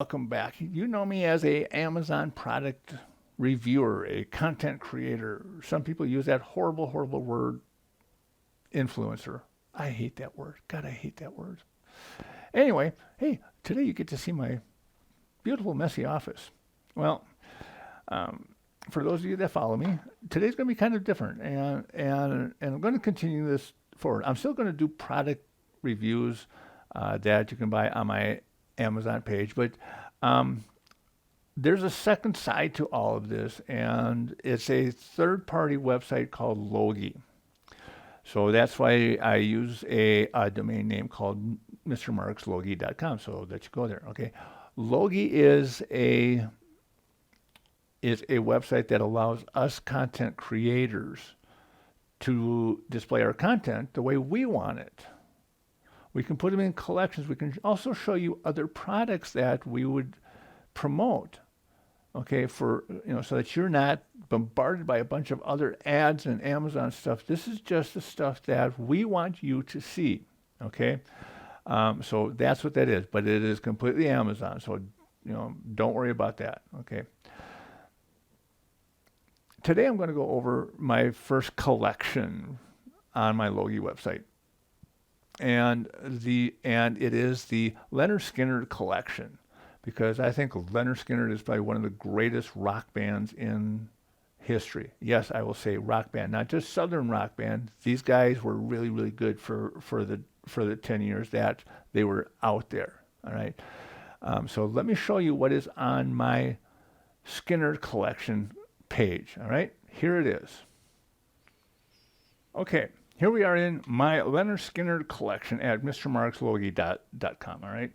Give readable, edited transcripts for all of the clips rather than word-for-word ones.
welcome back. You know me as a Amazon product reviewer, a content creator. Some people use that horrible, horrible word, influencer. I hate that word. God, I hate that word. Anyway, hey, today you get to see my beautiful, messy office. Well, um, for those of you that follow me, today's going to be kind of different, and I'm going to continue this forward. I'm still going to do product reviews that you can buy on my Amazon page, but um, there's a second side to all of this, and it's a third-party website called Logi. So that's why I use a domain name called mrmarkslogi.com, so that you go there. Okay, Logi is a website that allows us content creators to display our content the way we want it. We can put them in collections. We can also show you other products that we would promote. Okay, so that you're not bombarded by a bunch of other ads and Amazon stuff. This is just the stuff that we want you to see. Okay, so that's what that is. But it is completely Amazon. So don't worry about that. Okay. Today I'm going to go over my first collection on my Logi website, and it is the Lynyrd Skynyrd collection, because I think Lynyrd Skynyrd is probably one of the greatest rock bands in history. Yes, I will say rock band, not just Southern rock band. These guys were really, really good for the 10 years that they were out there. All right. So let me show you what is on my Skynyrd collection page. All right, here it is. Okay, here we are in my Lynyrd Skynyrd collection at mrmarkslogi.com. All right,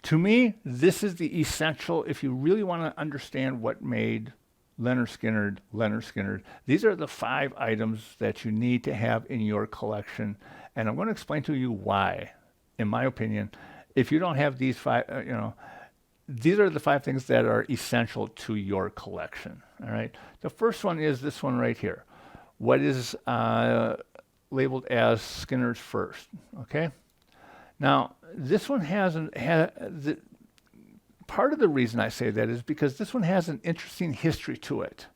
to me, this is the essential. If you really want to understand what made Lynyrd Skynyrd, these are the 5 items that you need to have in your collection, and I'm going to explain to you why. In my opinion, if you don't have these 5, these are the 5 things that are essential to your collection. All right. The first one is this one right here. What is labeled as Skynyrd's First? Okay. Now, this one part of the reason I say that is because this one has an interesting history to it.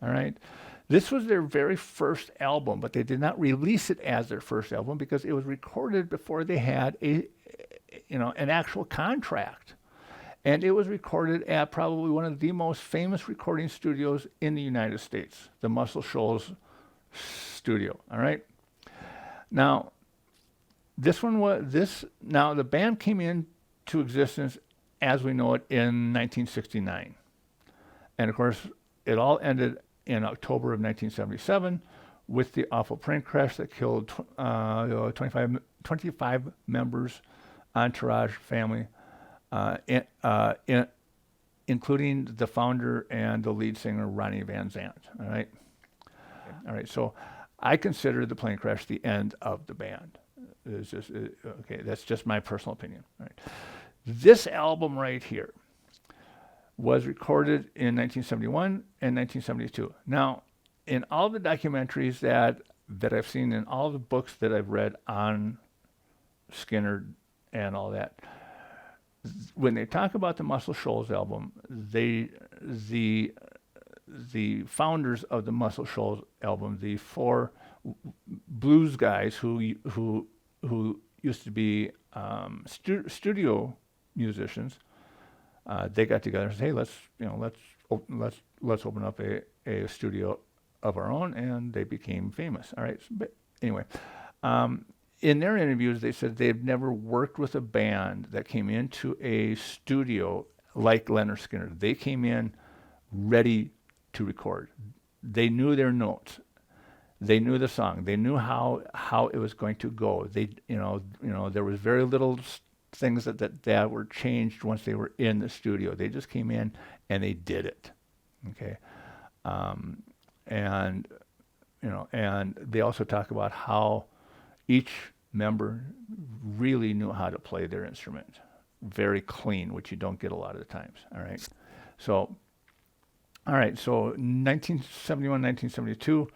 All right. This was their very first album, but they did not release it as their first album because it was recorded before they had an actual contract. And it was recorded at probably one of the most famous recording studios in the United States, the Muscle Shoals studio. All right. Now, the band came into existence as we know it in 1969. And of course, it all ended in October of 1977 with the awful plane crash that killed 25 members, entourage, family, including the founder and the lead singer, Ronnie Van Zant. All right. All right. So I consider the plane crash the end of the band. It's just, okay. That's just my personal opinion. All right. This album right here was recorded in 1971 and 1972. Now, in all the documentaries that I've seen, in all the books that I've read on Skynyrd and all that, when they talk about the Muscle Shoals album, the founders of the Muscle Shoals album, the 4 blues guys who used to be studio musicians, they got together and said, "Hey, let's open up a studio of our own," and they became famous. All right, but anyway. In their interviews, they said they've never worked with a band that came into a studio like Lynyrd Skynyrd. They came in ready to record. They knew their notes. They knew the song. They knew how it was going to go. There was very little things that were changed once they were in the studio. They just came in and they did it. Okay, and they also talk about how each member really knew how to play their instrument very clean, which you don't get a lot of the times. All right. So 1971, 1972,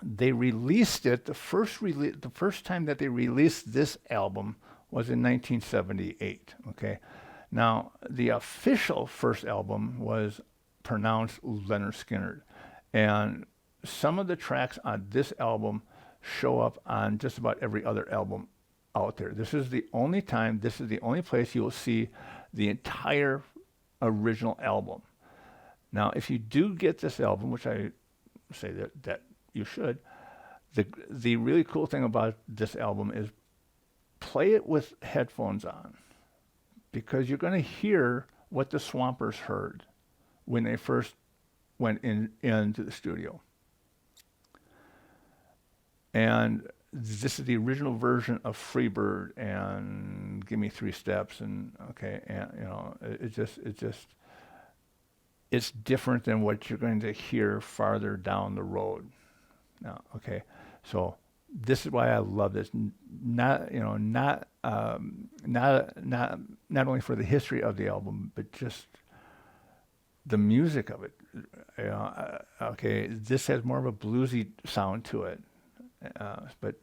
they released it. The first time that they released this album was in 1978. Okay, now the official first album was pronounced Lynyrd Skynyrd, and some of the tracks on this album show up on just about every other album out there. This is the only time, this is the only place you will see the entire original album. Now, if you do get this album, which I say that you should, the really cool thing about this album is play it with headphones on, because you're going to hear what the Swampers heard when they first went into the studio. And this is the original version of Freebird and Give Me Three Steps, and okay, and it's different than what you're going to hear farther down the road. Now, okay, so this is why I love this. Not only for the history of the album, but just the music of it. Okay, this has more of a bluesy sound to it. But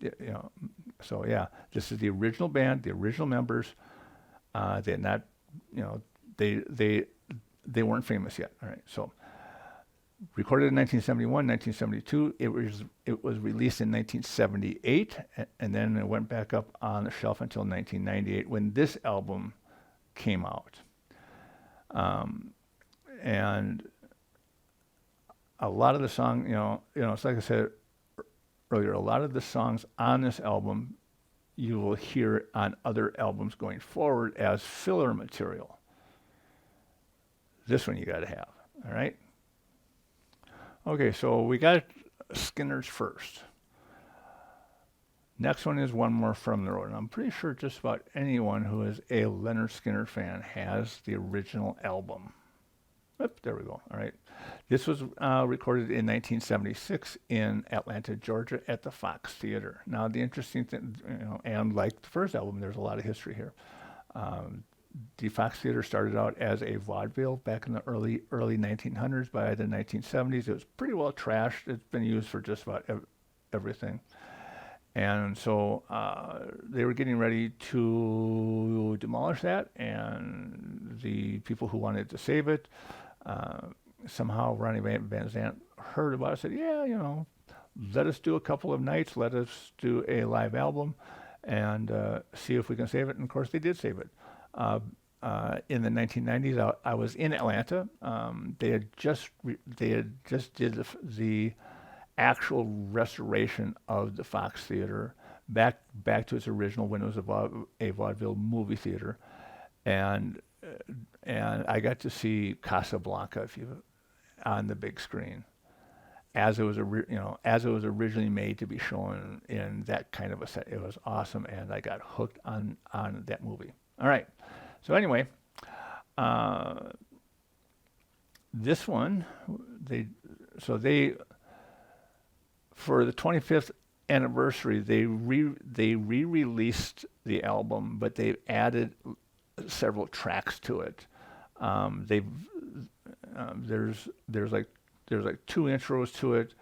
so yeah, this is the original band, the original members. They're not, they weren't famous yet. All right, so recorded in 1971, 1972. It was released in 1978, and then it went back up on the shelf until 1998 when this album came out. And a lot of the song, it's like I said earlier, a lot of the songs on this album you will hear on other albums going forward as filler material. This one you got to have, all right? Okay, so we got Skynyrd's first. Next one is One More From the Road. And I'm pretty sure just about anyone who is a Lynyrd Skynyrd fan has the original album. Oop, there we go. All right. This was recorded in 1976 in Atlanta, Georgia at the Fox Theater. Now, the interesting thing, and like the first album, there's a lot of history here. The Fox Theater started out as a vaudeville back in the early 1900s. By the 1970s, it was pretty well trashed. It's been used for just about everything. And so they were getting ready to demolish that, and the people who wanted to save it, somehow Ronnie Van Zant heard about it, said, yeah, let us do a couple of nights, let us do a live album, and see if we can save it. And of course, they did save it. In the 1990s, I was in Atlanta. They had just did the actual restoration of the Fox Theater back to its original when it was a vaudeville movie theater, and I got to see Casablanca on the big screen, as it was originally made to be shown in that kind of a set. It was awesome, and I got hooked on that movie. All right, so anyway, this one they for the 25th anniversary, they re-released the album, but they've added several tracks to it. There's like two intros to it.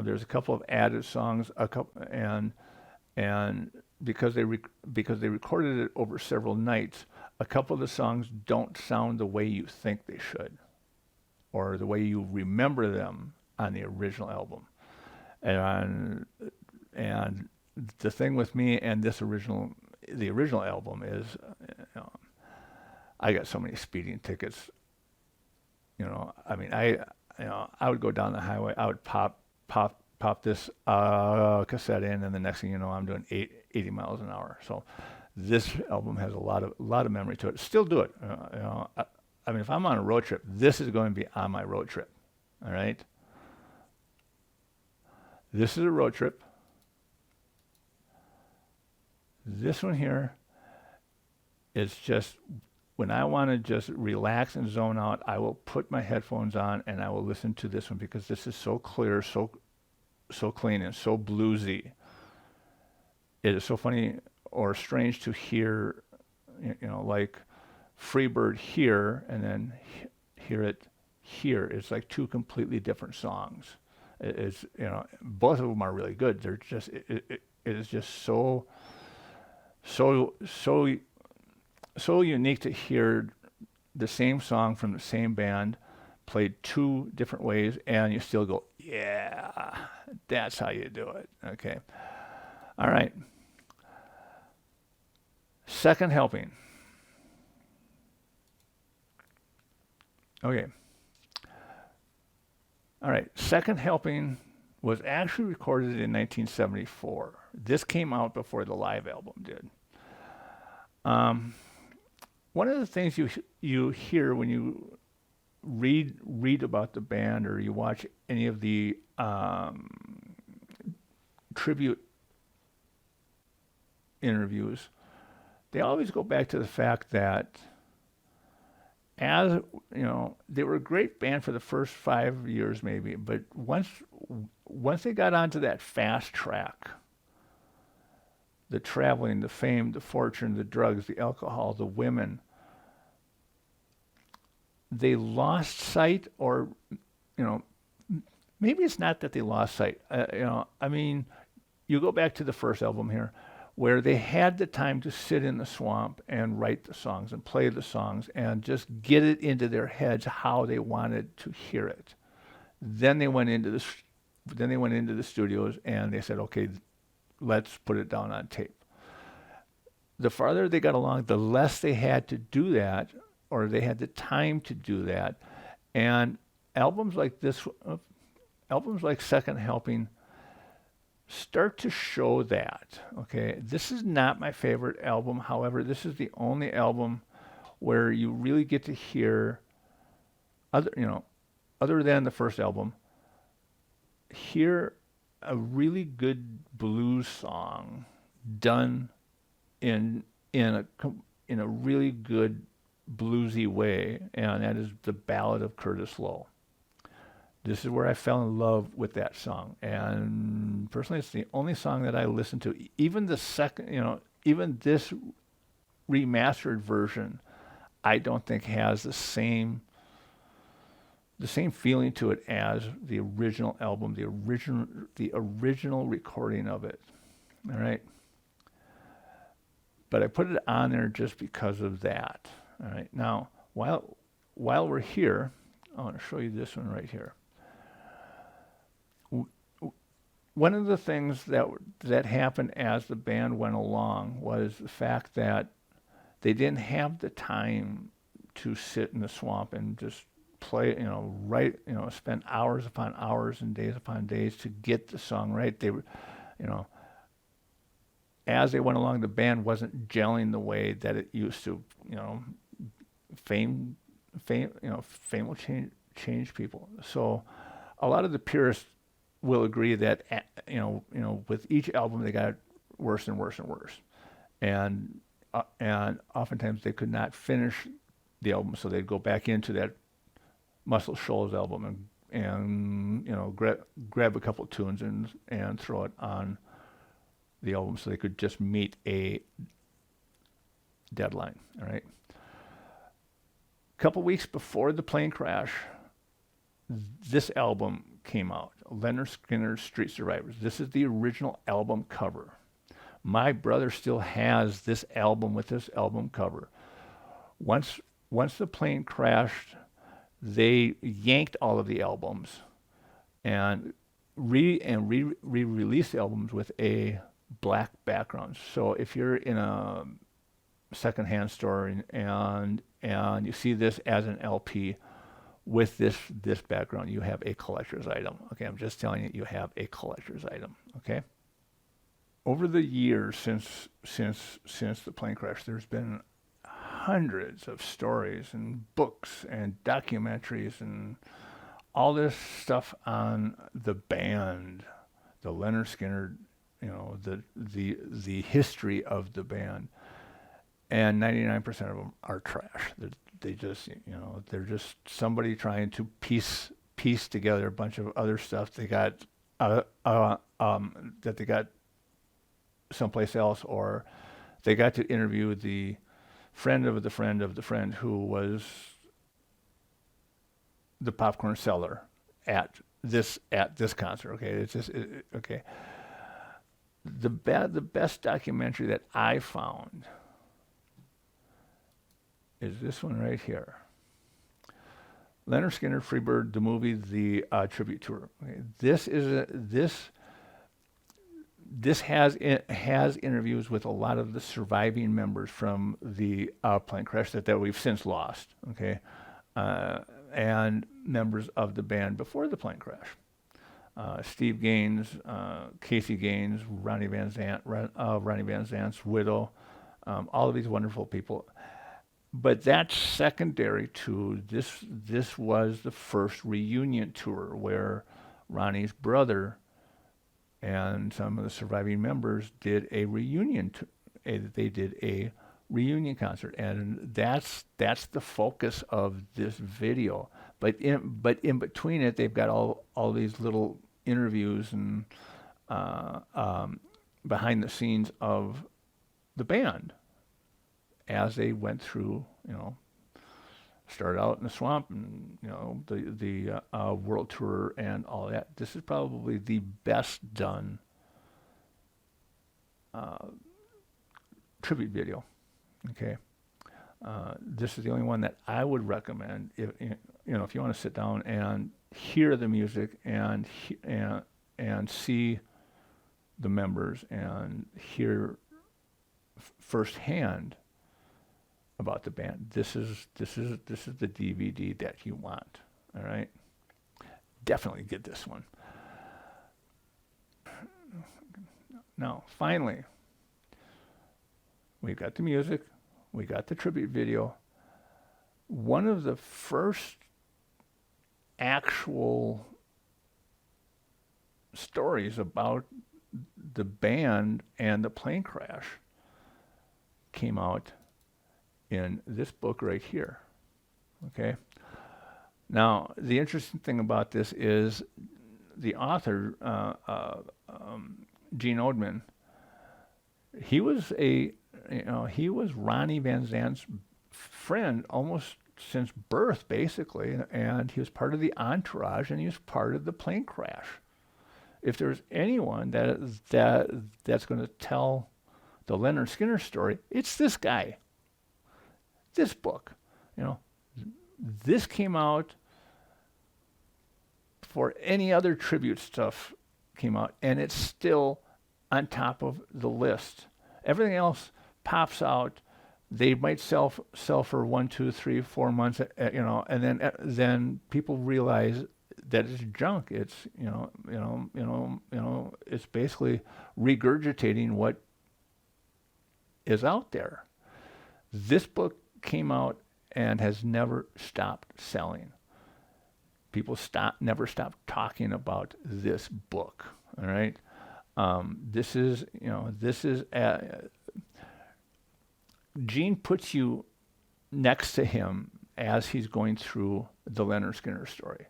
There's a couple of added songs, and because they recorded it over several nights, a couple of the songs don't sound the way you think they should, or the way you remember them on the original album. And the thing with me and the original album is, I got so many speeding tickets. I would go down the highway, I would pop this cassette in, and the next thing you know, I'm doing 80 miles an hour. So this album has a lot of memory to it. Still do it. If I'm on a road trip, this is going to be on my road trip. All right. This is a road trip. This one here is just when I want to just relax and zone out, I will put my headphones on and I will listen to this one, because this is so clear, so clean, and so bluesy. It is so funny or strange to hear, like Freebird here and then hear it here. It's like two completely different songs. It's both of them are really good. They're just it is just so so so so unique to hear the same song from the same band played two different ways, and you still go, yeah, that's how you do it. Okay. All right. Second helping. Okay. All right. Second helping was actually recorded in 1974. This came out before the live album did. Um, One of the things you hear when you read about the band or you watch any of the tribute interviews, they always go back to the fact that as they were a great band for the first 5 years maybe, but once they got onto that fast track, the traveling, the fame, the fortune, the drugs, the alcohol, the women, they lost sight, or you know, maybe it's not that they lost sight. I mean, you go back to the first album here, where they had the time to sit in the swamp and write the songs and play the songs and just get it into their heads how they wanted to hear it. Then they went into the studios and they said, okay, let's put it down on tape. The farther they got along, the less they had to do that, or they had the time to do that. And albums like this, albums like Second Helping, start to show that. Okay, this is not my favorite album. However, this is the only album where you really get to hear other than the first album, hear a really good blues song done in in a in a really good bluesy way, and that is the Ballad of Curtis Lowe. This is where I fell in love with that song, and personally, it's the only song that I listen to. Even the second, even this remastered version, I don't think has the same feeling to it as the original album, the original recording of it. All right, but I put it on there just because of that. All right, now while we're here, I want to show you this one right here. One of the things that happened as the band went along was the fact that they didn't have the time to sit in the swamp and just play, write, spend hours upon hours and days upon days to get the song right. They were, you know, as they went along, the band wasn't gelling the way that it used to. Fame, fame will change people. So, a lot of the purists will agree that with each album they got worse and worse and worse, and oftentimes they could not finish the album, so they'd go back into that Muscle Shoals album and grab a couple of tunes and throw it on the album so they could just meet a deadline. All right. A couple weeks before the plane crash, this album came out, Lynyrd Skynyrd's Street Survivors. This is the original album cover. My brother still has this album with this album cover. Once the plane crashed, they yanked all of the albums and re-released the albums with a black background. So if you're in a secondhand store and you see this as an LP with this background, you have a collector's item. Okay, I'm just telling you, you have a collector's item. Okay. Over the years since the plane crash, there's been hundreds of stories and books and documentaries and all this stuff on the band, the Lynyrd Skynyrd, the history of the band, and 99% of them are trash. They're just somebody trying to piece together a bunch of other stuff they got that they got someplace else, or they got to interview the friend of the friend of the friend who was the popcorn seller at this concert. Okay, it's just okay. The best documentary that I found is this one right here. Lynyrd Skynyrd, Freebird, the movie, the tribute tour. Okay. This has interviews with a lot of the surviving members from the plane crash that we've since lost. Okay, and members of the band before the plane crash. Steve Gaines, Casey Gaines, Ronnie Van Zant's widow, all of these wonderful people. But that's secondary to this. This was the first reunion tour where Ronnie's brother and some of the surviving members did a reunion. They did a reunion concert, and that's the focus of this video. But in between it, they've got all these little interviews and behind the scenes of the band as they went through, started out in the swamp and, the world tour and all that. This is probably the best done tribute video. Okay. This is the only one that I would recommend if you want to sit down and hear the music and see the members and hear firsthand about the band. This is the DVD that you want. All right. Definitely get this one. Now, finally, we've got the music, we got the tribute video. One of the first actual stories about the band and the plane crash came out in this book right here. Okay. Now, the interesting thing about this is the author, Gene Oldman, he was Ronnie Van Zant's friend almost since birth, basically, and he was part of the entourage, and he was part of the plane crash. If there's anyone that's going to tell the Lynyrd Skynyrd story, it's this guy. This book, this came out before any other tribute stuff came out, and it's still on top of the list. Everything else pops out. They might sell for 1, 2, 3, 4 months, and then people realize that it's junk. It's it's basically regurgitating what is out there. This book came out and has never stopped selling. People never stopped talking about this book. All right, this is Gene puts you next to him as he's going through the Lynyrd Skynyrd story,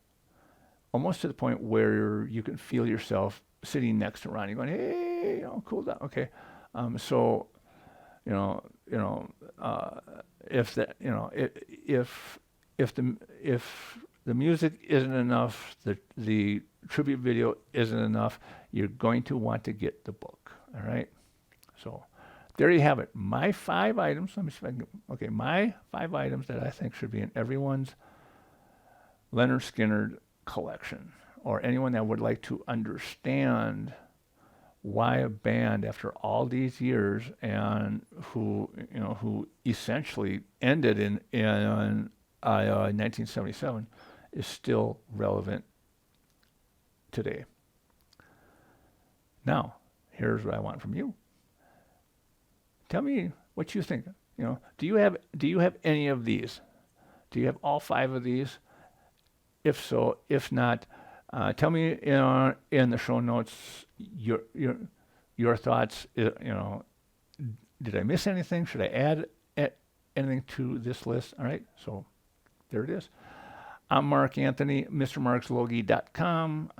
almost to the point where you can feel yourself sitting next to Ronnie, going, "Hey, cool down, okay." If the music isn't enough, the tribute video isn't enough, you're going to want to get the book. All right. So there you have it. My 5 items. Let me see if I can. Okay, my 5 items that I think should be in everyone's Lynyrd Skynyrd collection, or anyone that would like to understand why a band, after all these years, and who essentially ended in 1977, is still relevant today. Now, here's what I want from you. Tell me what you think. Do you have any of these? Do you have all 5 of these? If so, if not, tell me in the show notes your thoughts. Did I miss anything? Should I add anything to this list? All right, so there it is. I'm Mark Anthony, MrMarksLogie.com.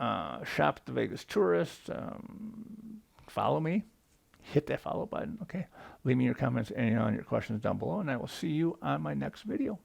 Shop the Vegas Tourist. Follow me. Hit that follow button. Okay. Leave me your comments and your questions down below, and I will see you on my next video.